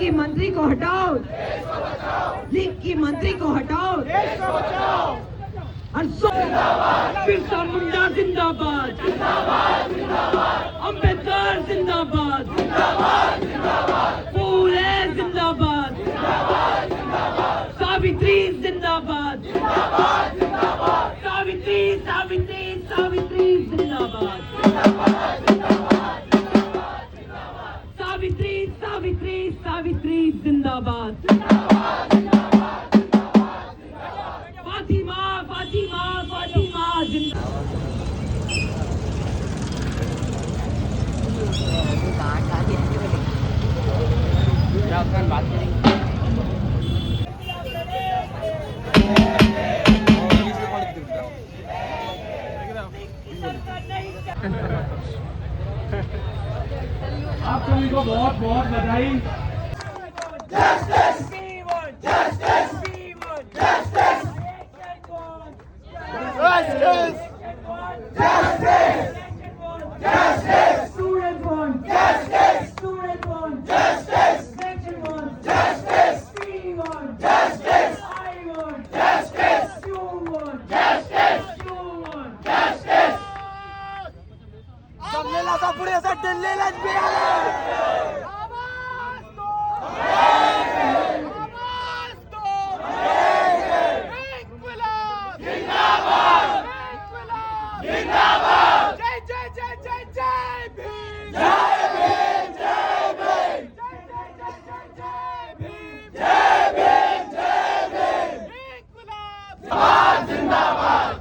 की मंत्री को हटाओ, लीग की मंत्री को हटाओ, बिरसा मुंडा जिंदाबाद, अम्बेडकर जिंदाबाद, फूले जिंदाबाद, सावित्री जिंदाबाद, सावित्री सावित्री सावित्री जिंदाबाद, सावित्री सावित्री सावित्री जिंदाबाद, फातिमा फातिमा फातिमा जिंदाबाद। बात करेंगे। आप सभी को बहुत बहुत बधाई। Justice! Justice! Justice! Justice! Justice! Justice! Students want justice! Students want justice! Section want justice! We want justice! I want justice! You want justice! You want justice! संमेलनाचा पुढे असा दिल्लीलाच मिळाला।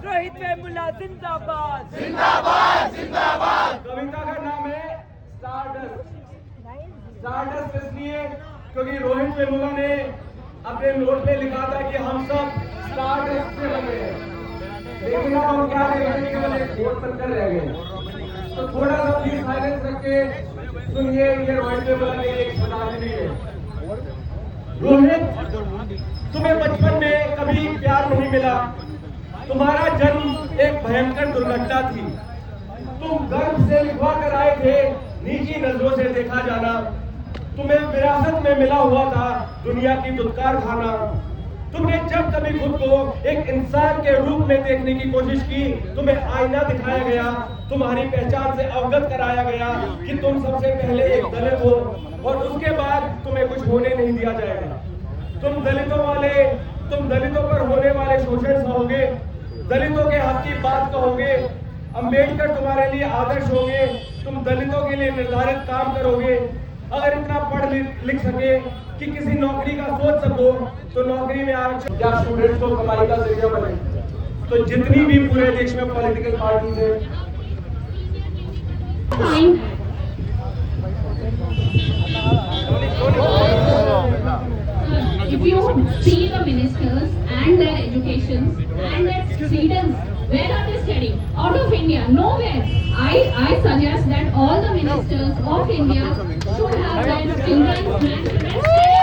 रोहित वेमुला जिंदाबाद जिंदाबाद जिंदाबाद। कविता का नाम है स्टारडस्ट। स्टारडस्ट इसलिए क्योंकि रोहित वेमुला ने अपने नोट में लिखा था कि हम सब स्टारडस्ट से बने हैं, लेकिन अब हम क्या देखेंगे केवल एक वोट बनकर रह गए। तो थोड़ा सा प्लीज साइलेंस रख के सुनिए, ये रोहित वेमुला ने एक श्रद्धांजलि है। रोहित, तुम्हें बचपन में कभी प्यार नहीं मिला, तुम्हारा जन्म एक भयंकर दुर्घटना थी, तुम गर्भ से लिखवा कर आए थे निजी नजरों से देखा जाना, तुम्हें विरासत में मिला हुआ था दुनिया की दुत्कार खाना। तुमने जब कभी खुद को एक इंसान के रूप में देखने की कोशिश की, तुम्हें आईना दिखाया गया, तुम्हारी पहचान से अवगत कराया गया कि तुम सबसे पहले एक दलित हो और उसके बाद तुम्हें कुछ होने नहीं दिया जाएगा। तुम दलितों पर होने वाले शोषण सहोगे, दलितों के हक की बात कहोगे, अम्बेडकर तुम्हारे लिए आदर्श होंगे, तुम दलितों के लिए निर्धारित काम करोगे। अगर इतना पढ़ लिख सके कि किसी नौकरी का सोच सको तो नौकरी में आरक्षण या स्टूडेंट्स को कमाई का जरिया बने। तो जितनी भी पूरे देश में पॉलिटिकल पार्टीज है, if you see the ministers and their educations and their students, where are they studying? Out of India, nowhere. I suggest that all the ministers of India should have their children, grandchildren studying.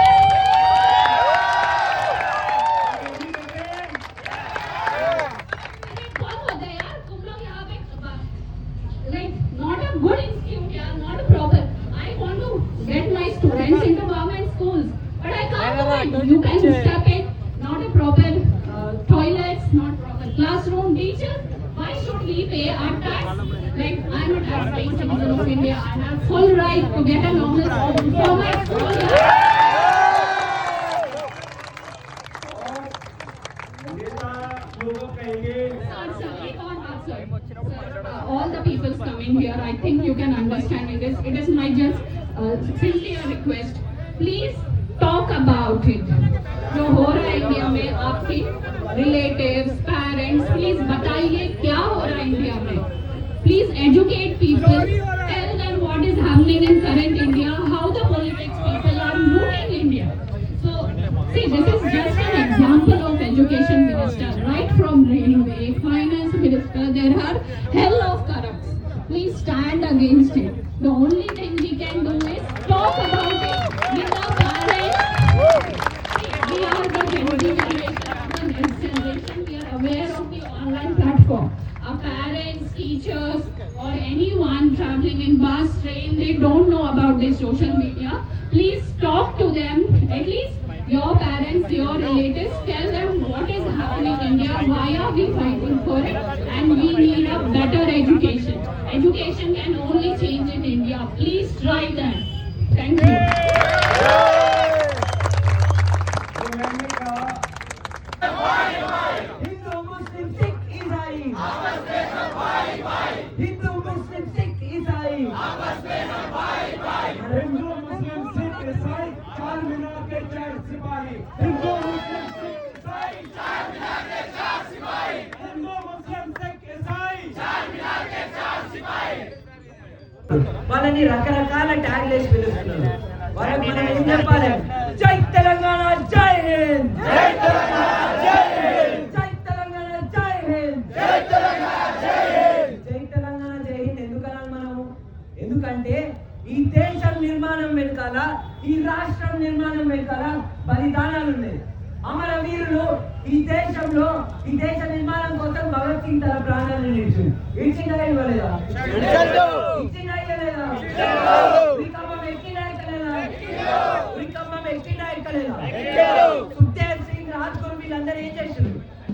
Like, not a good institute, yeah, not a proper. I want to get my students into government schools, but I can't do it. You can step it, not a proper toilets, not proper classroom, teachers. Why should we pay our tax? Like, I'm a tax-paying citizen of India. I have full right to get a normal school for my school. All the people coming here, I think you can understand it. It is my just simply a request. Please talk about it. जो हो रहा है India में, आपके relatives, parents, please बताइए क्या हो रहा है इंडिया में. Please educate people. Tell them what is happening in current India, how the politics people are looting India. So, see, this is just an example of education minister, right from railway, finance minister. There are hell of corrupts. Please stand against it. The only thing we can do is talk about it with our parents. We are the Gen Z generation, the next generation. We are aware of the online platform. Our parents, teachers, or anyone traveling in bus, train, they don't know about this social media. Please talk. talk to them, at least your parents, your relatives, tell them what is happening in India, why are we fighting for it, and we need a better education. Education can only change in India. Please try that. Thank you. Hindu मुस्लिम सिख ईसाई हिंदू मुस्लिम सिख ईसाई हिंदू मुस्लिम सिख ईसाई चार मीनार के चार सिपाही हिंदू मुस्लिम सिख ईसाई चार मीनार के चार सिपाही हिंदू मुस्लिम सिख ईसाई चार मीनार के चार सिपाही వాళ్ళని రకరకాల ట్యాగ్లు వేసి పిలుస్తున్నారు. వాళ్ళకి మనం ఏం చెప్పాలి? జై తెలంగాణ జై హింద్, జై తెలంగాణ జై హింద్, జై తెలంగాణ జై హింద్, జై తెలంగాణ జై హింద్, జై తెలంగాణ జై హింద్ ఎందుకనాలి మనము? ఎందుకంటే ఈ దేశం నిర్మాణం వెనకాల, ఈ రాష్ట్రం నిర్మాణం వెనకాల బలిదానాలు ఉన్నాయి. అమరవీరులు ఈ దేశంలో ఈ దేశ నిర్మాణం కోసం భగత్ సింగ్ తన ప్రాణాలను ఇచ్చిందా ఇవ్వలేదా? ఇచ్చిందా ఇవ్వలేదా? వికమ్మం ఎక్కినా ఎక్కలేదా? వికమ్మం ఎక్కినా ఎక్కలేదా? సుఖ్దేవ్ సింగ్, రాజ్గురు వీళ్ళందరూ ఏం చేశారు?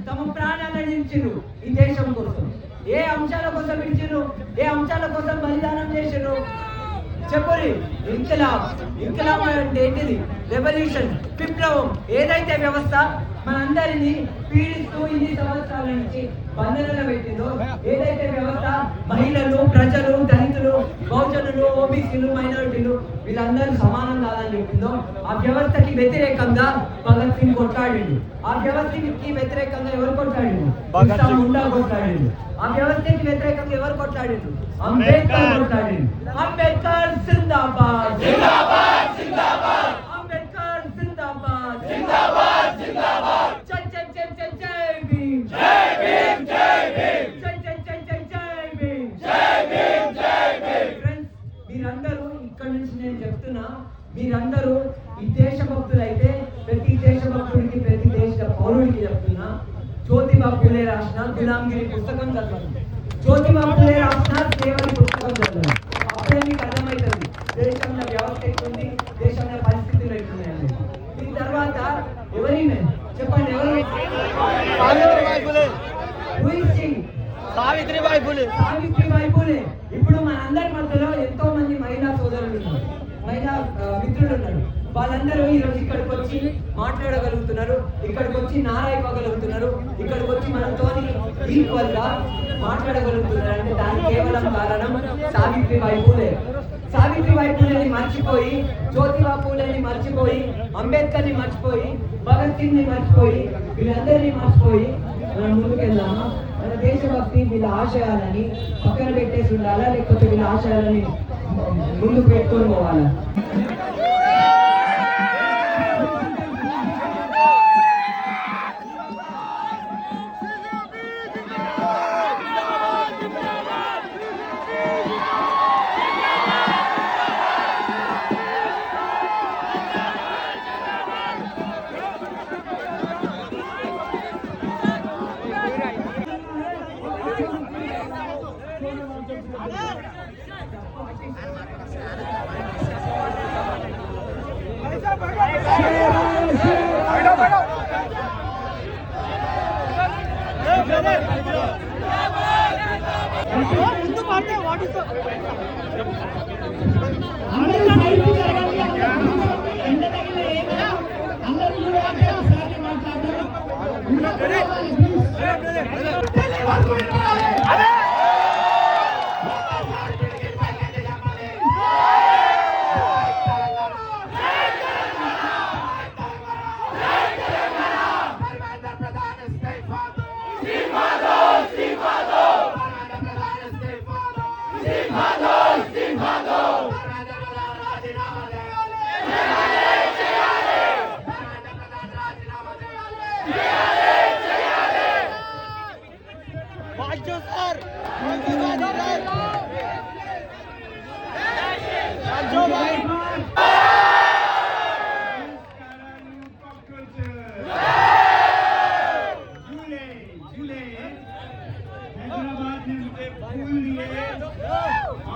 తమ ప్రాణాలను ఇచ్చారు ఈ దేశం కోసం. ఏ అంశాల కోసం ఇచ్చారు? ఏ అంశాల కోసం బలిదానం చేశారు? చెప్పండి. ఇంకలాబ్ అంటే ఏంటిది? రెవల్యూషన్, విప్లవం. ఏదైతే వ్యవస్థ మనందరినీ పీడిస్తూ ఇన్ని సంవత్సరాల నుంచి బంధనలో పెట్టిందో, ఏదైతే వ్యవస్థ మహిళలు, ప్రజలు, దళితులు, బహుజనులు, ఓబీసీలు, మైనారిటీలు వీళ్ళందరూ సమానం కాదని చెప్పిందో, ఆ వ్యవస్థకి వ్యతిరేకంగా భగత్ సింగ్ కొట్లాడిండు. ఆ వ్యవస్థకి వ్యతిరేకంగా ఎవరు కొట్లాడిండు? ముండా కొట్లాడిండు. ఆ వ్యవస్థకి వ్యతిరేకంగా ఎవరు కొట్లాడిండు? అంబేద్కర్ కొట్లాడిండు. అంబేద్కర్ జిందాబాద్, జిందాబాద్, జిందాబాద్. అంబేద్కర్ జిందాబాద్, జిందాబాద్, జిందాబాద్. జై జై జై జై జై భీమ్, జై భీమ్, జై భీమ్, జై జై జై జై జై భీమ్, జై భీమ్, జై భీమ్. ఫ్రెండ్స్, మీరందరూ ఇక్కడ నుంచి నేను చెప్తున్నా, మీరందరూ ఈ దేశభక్తులైతే ప్రతి దేశభక్తుడికి, ప్రతి దేశ పౌరుడికి చెప్తున్నా, జ్యోతిబా పూలే రాసిన గులాంగిరి పుస్తకం చదవండి. జ్యోతిబా పూలే రాసిన సేవని పుస్తకం చదవండి. అప్పుడే మీకు అర్థమవుతుంది దేశంలో వ్యవస్థ ఎట్లుంది, దేశంలో పరిస్థితులు ఎట్లున్నాయని. దీని తర్వాత ఎవరైనా చెప్పండి, ఎవరు? సావిత్రిబాయి పూలే. ఇప్పుడు మన అందరి మధ్యలో ఎంతో మంది మహిళా సోదరులు ఉన్నారు, మహిళా మిత్రులు ఉన్నారు. వాళ్ళందరూ ఈరోజు ఇక్కడికి వచ్చి మాట్లాడగలుగుతున్నారు, ఇక్కడికి వచ్చి నారా ఇవ్వగలుగుతున్నారు, ఇక్కడికి వచ్చి మనతో ఈక్వల్ గా మాట్లాడగలుగుతున్నారు అంటే దానికి కేవలం కారణం సావిత్రిబాయి పూలే. సావిత్రిబాయి పూలేని మర్చిపోయి, జ్యోతిబా పూలేని మర్చిపోయి, అంబేద్కర్ ని మర్చిపోయి, భగత్ సింగ్ ని మర్చిపోయి, వీళ్ళందరినీ మర్చిపోయి మనం ముందుకెళ్దామా? మన దేశభక్తి వీళ్ళ ఆశయాలని పక్కన పెట్టేసి ఉండాలా, లేకపోతే వీళ్ళ ఆశయాలని ముందుకు పెట్టుకొని పోవాలా?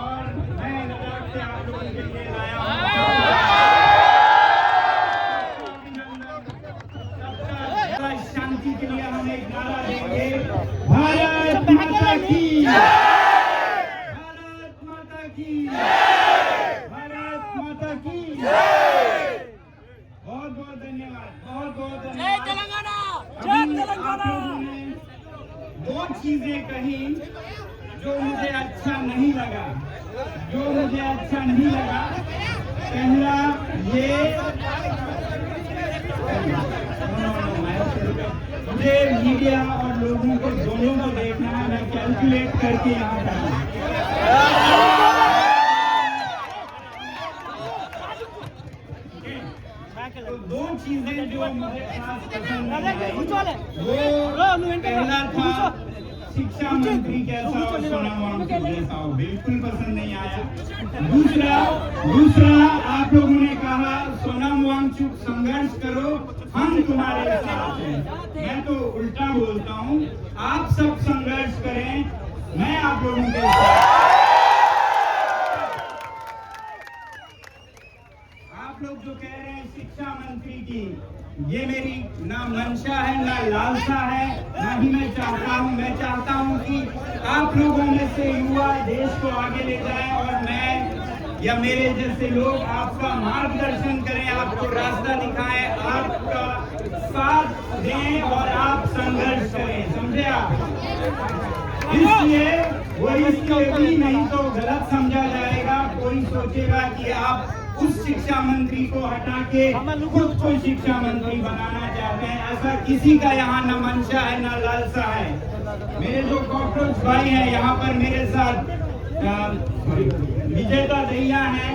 और मैं लद्दाख से आप लोगों के लिए लाया हूं। के लिए हम एक नारा देंगे, भारत माता की, भारत माता की, भारत माता की। बहुत बहुत धन्यवाद, बहुत बहुत धन्यवाद। जय तेलंगाना, अभी आप लोगों ने दो चीजें कही जो मुझे अच्छा नहीं लगा, पहला ये मुझे मीडिया और लोगों को दोनों को देखना है, मैं कैलकुलेट करके यहाँ पर हूँ। तो दो चीजें जो मुझे खास पसंद नहीं वो पहला था शिक्षा मंत्री कैसा और सोनम वांगचुक जैसा हो, बिल्कुल पसंद नहीं आया। दूसरा आप लोगों ने कहा सोनम वांगचुक संघर्ष करो, हम तुम्हारे साथ हैं। मैं तो उल्टा बोलता हूँ, आप सब संघर्ष करें, मैं आप लोगों के साथ। आप लोग जो कह रहे हैं शिक्षा मंत्री की, ये मेरी ना मंशा है ना लालसा है, ना ही मैं चाहता हूँ। मैं चाहता हूँ कि आप लोगों में से युवा देश को आगे ले जाएं और मैं या मेरे जैसे लोग आपका मार्गदर्शन करें, आपको रास्ता दिखाएं, आपका साथ दें और आप संघर्ष करें, समझे आप? इसलिए वो इसलिए भी नहीं तो गलत समझा जाएगा, कोई सोचेगा कि आप उस शिक्षा मंत्री को हटा के खुद को शिक्षा मंत्री बनाना चाहते हैं। ऐसा किसी का यहाँ न मंशा है न लालसा है। मेरे जो कॉकरोच भाई हैं यहाँ पर मेरे साथ विजेता दैया हैं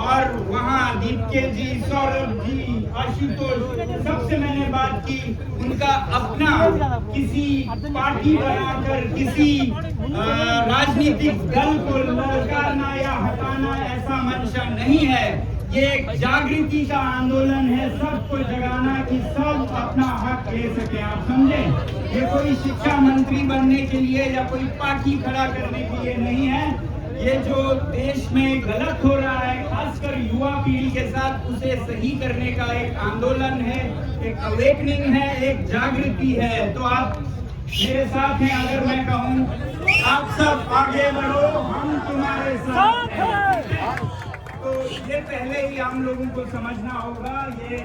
और वहाँ दीपके जी, सौरभ जी, आशुतोष, सबसे मैंने बात की। उनका अपना किसी पार्टी बनाकर किसी राजनीतिक दल को ललकारना या हटाना ऐसा मंशा नहीं है। ये एक जागृति का आंदोलन है, सबको जगाना कि सब अपना हक ले सके, आप समझे? ये कोई शिक्षा मंत्री बनने के लिए या कोई पार्टी खड़ा करने के लिए नहीं है। ये जो देश में गलत हो रहा है, खासकर युवा पीढ़ी के साथ, उसे सही करने का एक आंदोलन है, एक अवेकनिंग है, एक जागृति है। तो आप मेरे साथ हैं। अगर मैं कहूँ आप सब आगे बढ़ो, हम तुम्हारे साथ हैं। तो ये पहले ही हम लोगों को समझना होगा, ये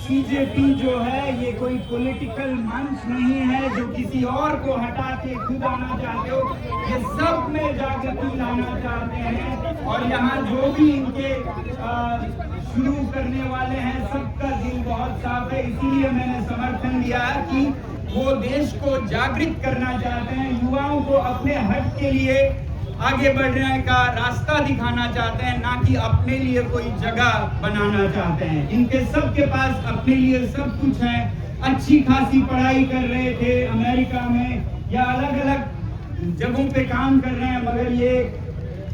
बीजेपी जो है ये कोई पॉलिटिकल मंच नहीं है जो किसी और को हटा के खुद आना चाहते हो। ये सब में जागृति लाना चाहते हैं और यहाँ जो भी इनके शुरू करने वाले हैं सबका दिल बहुत साफ है। इसीलिए मैंने समर्थन दिया है कि वो देश को जागृत करना चाहते हैं, युवाओं को अपने हक के लिए आगे बढ़ने का रास्ता दिखाना चाहते हैं, ना कि अपने लिए कोई जगह बनाना चाहते हैं। इनके सबके पास अपने लिए सब कुछ है, अच्छी खासी पढ़ाई कर रहे थे अमेरिका में या अलग अलग जगहों पे काम कर रहे हैं, मगर ये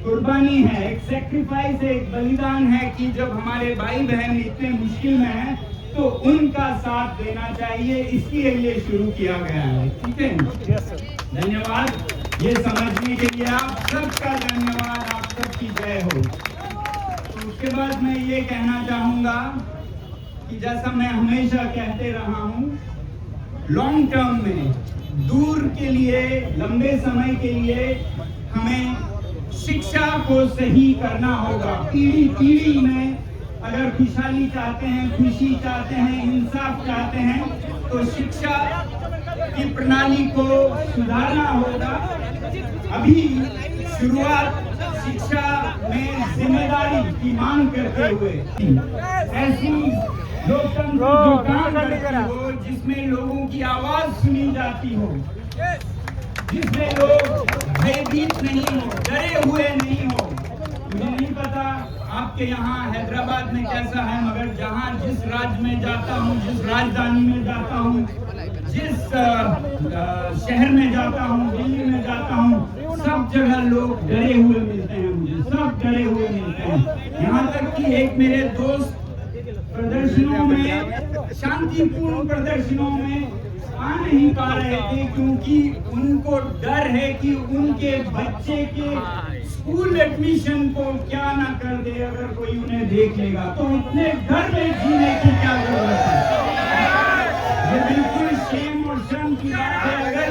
कुर्बानी है, एक सेक्रीफाइस है, एक बलिदान है कि जब हमारे भाई बहन इतने मुश्किल में हैं तो उनका साथ देना चाहिए। इसलिए ये शुरू किया गया है। ठीक है, धन्यवाद। ये समझने के लिए आप सबका धन्यवाद, आप सबकी जय हो। तो उसके बाद मैं ये कहना चाहूँगा कि जैसा मैं हमेशा कहते रहा हूँ, लॉन्ग टर्म में, दूर के लिए, लंबे समय के लिए हमें शिक्षा को सही करना होगा। पीढ़ी पीढ़ी में अगर खुशहाली चाहते हैं, खुशी चाहते हैं, इंसाफ चाहते हैं तो शिक्षा की प्रणाली को सुधारना होगा। अभी शुरुआत शिक्षा में जिम्मेदारी की मांग करते हुए ऐसी लोकतंत्र जो काम करती हो, जिसमें लोगों की आवाज सुनी जाती हो, जिसमें लोग भयभीत नहीं हो, डरे हुए नहीं हो। मुझे नहीं पता आपके यहाँ हैदराबाद में कैसा है, मगर जहाँ जिस राज्य में जाता हूँ, जिस राजधानी में जाता हूँ, जिस शहर में जाता हूँ, दिल्ली में जाता हूँ, सब जगह लोग डरे हुए मिलते हैं मुझे, सब डरे हुए मिलते हैं। यहाँ तक कि एक मेरे दोस्त प्रदर्शनों में, शांतिपूर्ण प्रदर्शनों में आ नहीं पा रहे थे क्योंकि उनको डर है कि उनके बच्चे के स्कूल एडमिशन को क्या ना कर दे अगर कोई उन्हें देख लेगा। तो इतने डर में जीने की क्या जरूरत है? ये बिल्कुल शेम और शर्म की बात है अगर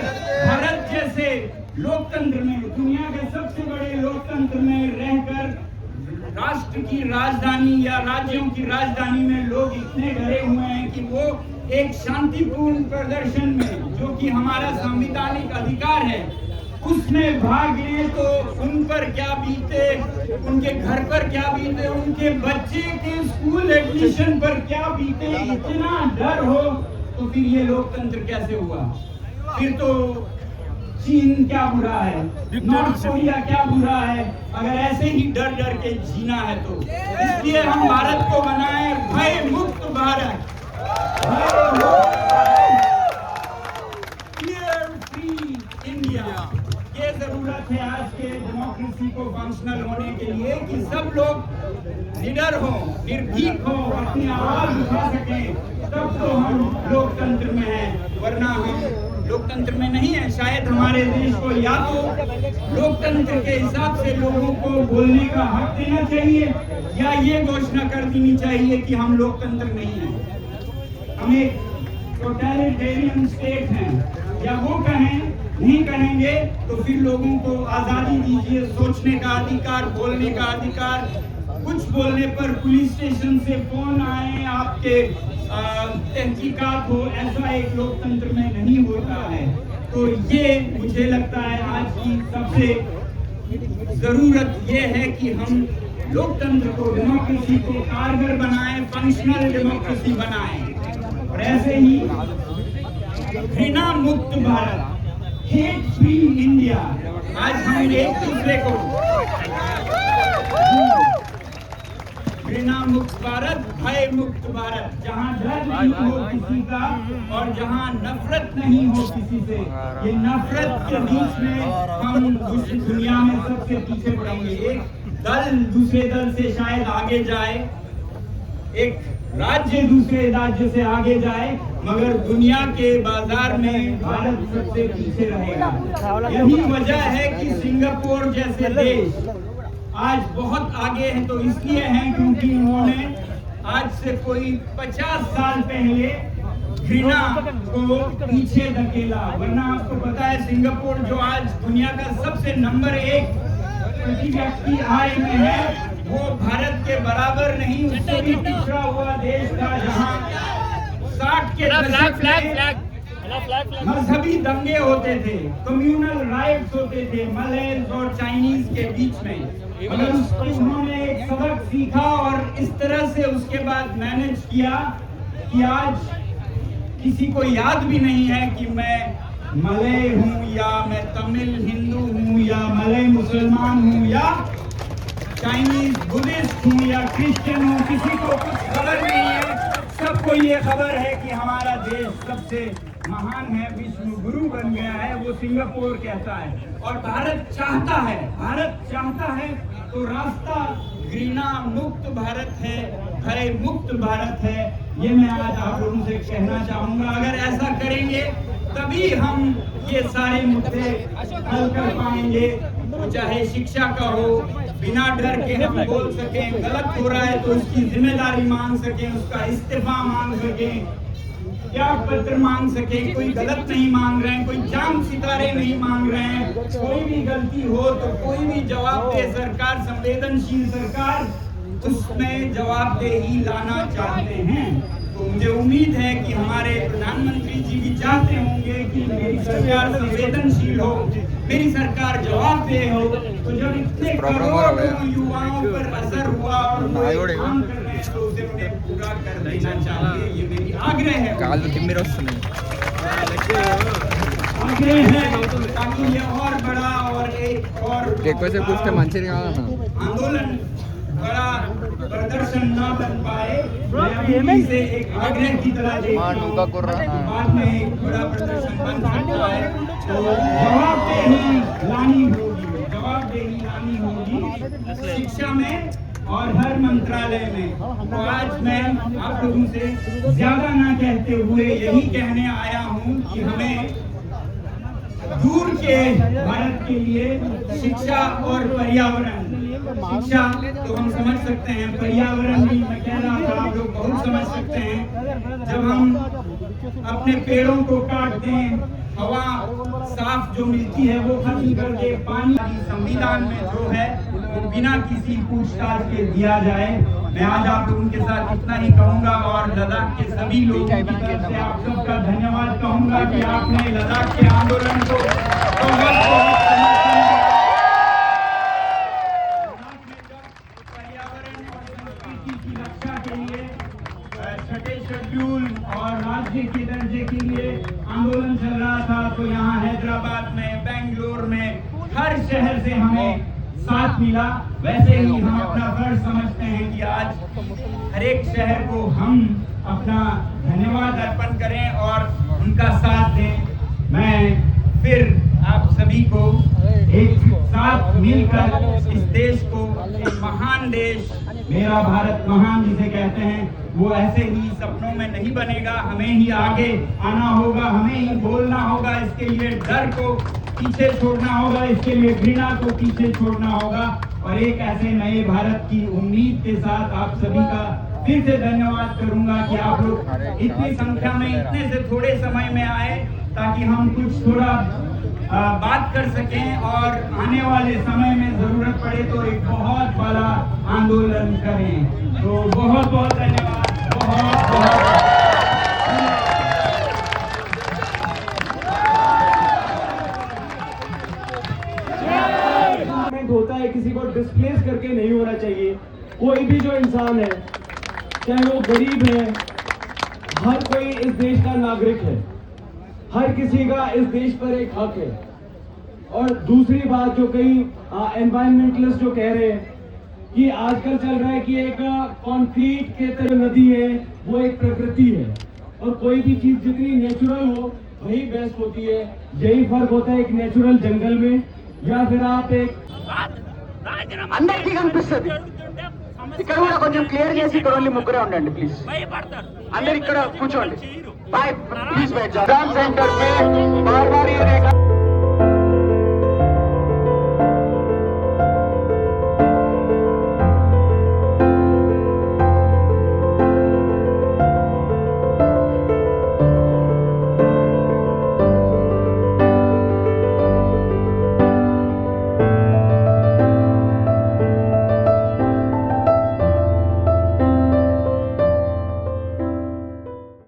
भारत जैसे लोकतंत्र में, दुनिया के सबसे बड़े लोकतंत्र में रहकर राष्ट्र की राजधानी या राज्यों की राजधानी में लोग इतने डरे हुए हैं कि वो एक शांतिपूर्ण प्रदर्शन में, जो कि हमारा संवैधानिक अधिकार है, उसमें भाग लें तो उन पर क्या बीते, उनके घर पर क्या बीते, उनके बच्चे के स्कूल एडमिशन पर क्या बीते, इतना डर हो तो फिर ये लोकतंत्र कैसे हुआ? फिर तो चीन क्या बुरा है, नॉर्थ कोरिया क्या बुरा है, अगर ऐसे ही डर डर के जीना है तो। इसलिए हम भारत को बनाए भय मुक्त भारत, फियर फ्री इंडिया। ये जरूरत है आज के डेमोक्रेसी को फंक्शनल होने के लिए कि सब लोग निडर हो, निर्भीक हो, अपनी आवाज उठा सकें, तब तो हम लोकतंत्र में हैं, वरना हम लोकतंत्र में नहीं है। शायद हमारे देश को या तो लोकतंत्र के हिसाब से लोगों को बोलने का हक देना चाहिए या ये घोषणा कर देनी चाहिए कि हम लोकतंत्र नहीं है, हम एक टोटलिटेरियन स्टेट हैं, या वो कहें नहीं कहेंगे तो फिर लोगों को आजादी दीजिए, सोचने का अधिकार, बोलने का अधिकार। कुछ बोलने पर पुलिस स्टेशन से फोन आए, आपके तहकीकात हो, ऐसा एक लोकतंत्र में नहीं होता है। तो ये मुझे लगता है आज की सबसे जरूरत ये है कि हम लोकतंत्र को, डेमोक्रेसी को कारगर बनाएं, फंक्शनल डेमोक्रेसी बनाएं। और ऐसे ही घृणा मुक्त भारत, हेट फ्री इंडिया, आज हम एक दूसरे को घृणा मुक्त भारत, भय मुक्त भारत, जहाँ डर नहीं हो किसी का और जहाँ नफरत नहीं हो किसी से। ये नफरत के बीच में हम दुनिया में सबसे पीछे पड़ेंगे। एक दल दूसरे दल से शायद आगे जाए, एक राज्य दूसरे राज्य से आगे जाए, मगर दुनिया के बाजार में भारत सबसे पीछे रहेगा। यही वजह है कि सिंगापुर जैसे देश आज बहुत आगे हैं, तो इसलिए हैं क्योंकि उन्होंने आज से कोई 50 साल पहले घृणा को पीछे धकेला। वरना आपको पता है सिंगापुर जो आज दुनिया का सबसे नंबर 1 प्रति व्यक्ति आय में है, वो भारत के बराबर नहीं, उससे भी पिछड़ा हुआ देश था, जहाँ 60 के दशक में मजहबी दंगे होते थे, कम्युनल राइट्स होते थे मलयस और चाइनीज के बीच में। मगर उन्होंने एक सबक सीखा और इस तरह से उसके बाद मैनेज किया कि आज किसी को याद भी नहीं है कि मैं मलय हूँ या मैं तमिल हिंदू हूँ या मलय मुसलमान हूँ या चाइनीज बुद्धिस्ट हूँ या क्रिश्चियन हूँ, किसी को कुछ खबर नहीं है। सबको ये खबर है कि हमारा देश सबसे महान है, विश्व गुरु बन गया है, वो सिंगापुर कहता है। और भारत चाहता है तो रास्ता घृणा मुक्त भारत है, भय मुक्त भारत है। ये मैं आज आप लोगों से कहना चाहूंगा। अगर ऐसा करेंगे तभी हम ये सारे मुद्दे हल कर पाएंगे, तो चाहे शिक्षा का हो, बिना डर के हम बोल सकें, गलत हो रहा है तो उसकी जिम्मेदारी मांग सकें, उसका इस्तीफा मांग सकें, त्याग पत्र मांग सके। कोई गलत नहीं मांग रहे हैं, कोई चांद सितारे नहीं मांग रहे हैं। कोई भी गलती हो तो कोई भी जवाब दे सरकार, संवेदनशील सरकार उसमें जवाबदेही लाना चाहते हैं। तो मुझे उम्मीद है कि हमारे प्रधानमंत्री जी भी चाहते होंगे कि मेरी सरकार संवेदनशील हो, मेरी सरकार जवाबदेह हो। तो जब इतने करोड़ों युवाओं पर असर हुआ और वो काम कर रहे हैं तो उसे उन्हें पूरा कर देना चाहिए, ये मेरी आग्रह है। आग्रह है ताकि ये और बड़ा और एक और आंदोलन, बड़ा प्रदर्शन ना बन पाए। मैं से एक आग्रह की तरह देखता हूं, बाद में एक बड़ा प्रदर्शन बन सकता है। तो जवाबदेही लानी होगी शिक्षा में और हर मंत्रालय में। तो आज मैं आप लोगों से ज्यादा ना कहते हुए यही कहने आया हूँ कि हमें दूर के भारत के लिए शिक्षा और पर्यावरण, शिक्षा तो हम समझ सकते हैं, पर्यावरण भी मैं कह रहा था आप लोग बहुत समझ सकते हैं। जब हम अपने पेड़ों को काट दें, हवा साफ जो मिलती है वो खत्म कर दे, पानी संविधान में जो है वो बिना किसी पूछताछ के दिया जाए। मैं आज आप लोगों के साथ इतना ही कहूंगा और लद्दाख के सभी लोगों की तरफ से आप सबका धन्यवाद कहूंगा कि आपने लद्दाख के आंदोलन को बहुत पर्यावरण और संस्कृति की रक्षा के लिए छठे शेड्यूल और राज्य के दर्जे के लिए आंदोलन चल रहा था, तो यहाँ हैदराबाद में, बेंगलोर में, हर शहर से हमें साथ मिला। वैसे ही हम अपना फर्ज समझते हैं कि आज हर एक शहर को हम अपना धन्यवाद अर्पण करें और उनका साथ दें। मैं फिर आप सभी को एक साथ मिलकर इस देश को, एक महान देश, मेरा भारत महान जिसे कहते हैं, वो ऐसे ही सपनों में नहीं बनेगा। हमें ही आगे आना होगा, हमें ही बोलना होगा, इसके लिए डर को पीछे छोड़ना होगा, इसके लिए घृणा को पीछे छोड़ना होगा और एक ऐसे नए भारत की उम्मीद के साथ आप सभी का फिर से धन्यवाद करूंगा कि आप लोग इतनी संख्या में इतने से थोड़े समय में आए ताकि हम कुछ थोड़ा बात कर सकें और आने वाले समय में जरूरत पड़े तो एक बहुत बड़ा आंदोलन करें। तो बहुत बहुत धन्यवाद, बहुत बहुत। होता है किसी को डिस्प्लेस करके नहीं होना चाहिए। कोई भी जो इंसान है, चाहे वो गरीब है, हर कोई इस देश का नागरिक है, हर किसी का इस देश पर एक हक है। और दूसरी बात जो कई एनवायरमेंटलिस्ट जो कह रहे हैं कि आजकल चल रहा है कि एक कंक्रीट के तरह नदी है वो एक प्रकृति है और कोई भी चीज जितनी नेचुरल हो वही बेस्ट होती है। यही फर्क होता है एक नेचुरल जंगल में या फिर आप एक అందరికీ కనిపిస్తుంది ఇక్కడ కూడా కొంచెం క్లియర్ చేసి ఇక్కడ ఓన్లీ ముగ్గురే ఉండండి ప్లీజ్ అందరు ఇక్కడ కూర్చోండి బాయ్ ప్లీజ్ బై సెంటర్ మే బార్ బార్